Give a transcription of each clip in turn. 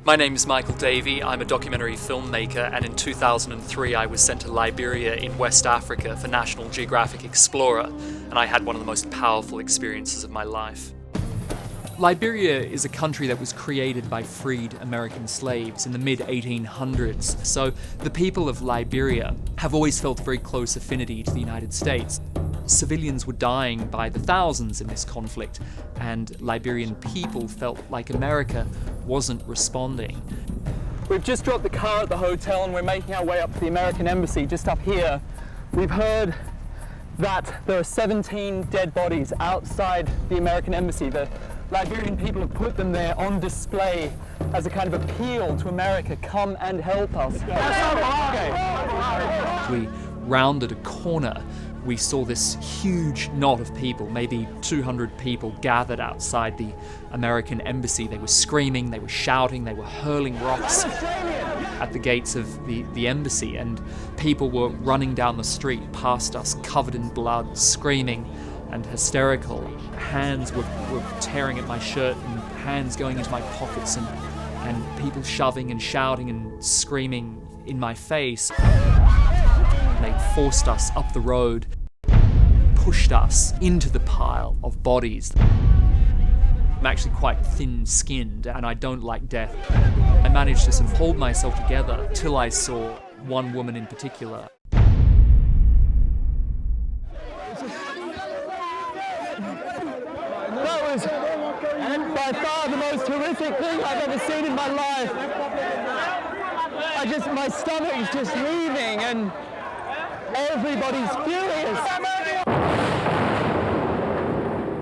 My name is Michael Davie. I'm a documentary filmmaker, and in 2003 I was sent to Liberia in West Africa for National Geographic Explorer, and I had one of the most powerful experiences of my life. Liberia is a country that was created by freed American slaves in the mid-1800s, so the people of Liberia have always felt a very close affinity to the United States. Civilians were dying by the thousands in this conflict, and Liberian people felt like America wasn't responding. We've just dropped the car at the hotel and we're making our way up to the American Embassy just up here. We've heard that there are 17 dead bodies outside the American Embassy. The Liberian people have put them there on display as a kind of appeal to America, come and help us. We rounded a corner. We saw this huge knot of people, maybe 200 people gathered outside the American Embassy. They were screaming, they were shouting, they were hurling rocks at the gates of the embassy, and people were running down the street past us, covered in blood, screaming and hysterical. Hands were tearing at my shirt and hands going into my pockets, and people shoving and shouting and screaming in my face. They forced us up the road, pushed us into the pile of bodies. I'm actually quite thin-skinned and I don't like death. I managed to sort of hold myself together till I saw one woman in particular. That was by far the most horrific thing I've ever seen in my life. My stomach is just heaving and everybody's furious.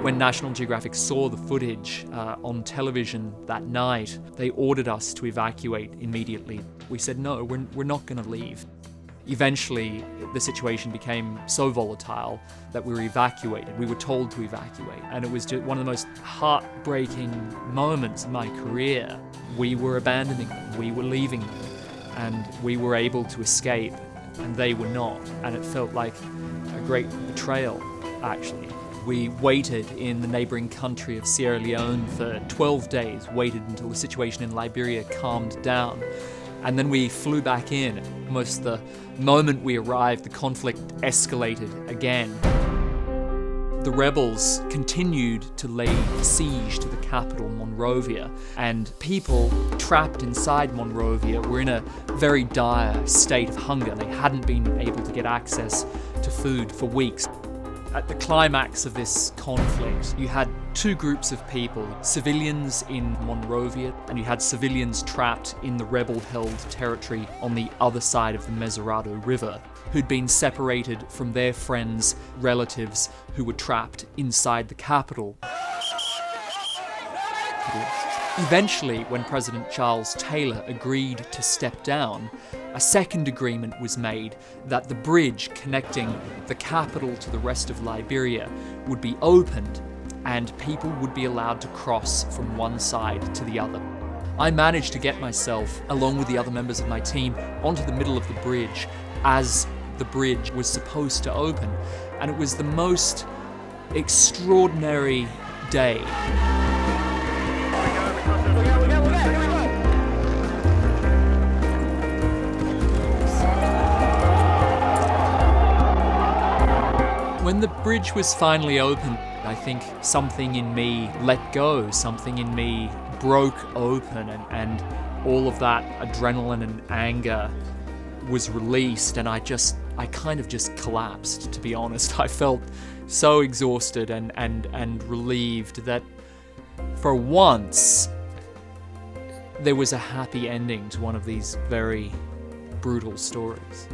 When National Geographic saw the footage on television that night, they ordered us to evacuate immediately. We said, no, we're not going to leave. Eventually, the situation became so volatile that we were evacuated. We were told to evacuate, and it was just one of the most heartbreaking moments in my career. We were abandoning them, we were leaving them, and we were able to escape, and they were not, and it felt like a great betrayal, actually. We waited in the neighbouring country of Sierra Leone for 12 days, waited until the situation in Liberia calmed down, and then we flew back in. Almost the moment we arrived, the conflict escalated again. The rebels continued to lay siege to the capital, Monrovia, and people trapped inside Monrovia were in a very dire state of hunger. They hadn't been able to get access to food for weeks. At the climax of this conflict, you had two groups of people, civilians in Monrovia, and you had civilians trapped in the rebel-held territory on the other side of the Mesurado River, who'd been separated from their friends, relatives who were trapped inside the capital. Eventually, when President Charles Taylor agreed to step down, a second agreement was made that the bridge connecting the capital to the rest of Liberia would be opened and people would be allowed to cross from one side to the other. I managed to get myself, along with the other members of my team, onto the middle of the bridge as the bridge was supposed to open, and it was the most extraordinary day. When the bridge was finally open, I think something in me let go, something in me broke open, and all of that adrenaline and anger was released, and I kind of just collapsed, to be honest. I felt so exhausted and relieved that for once there was a happy ending to one of these very brutal stories.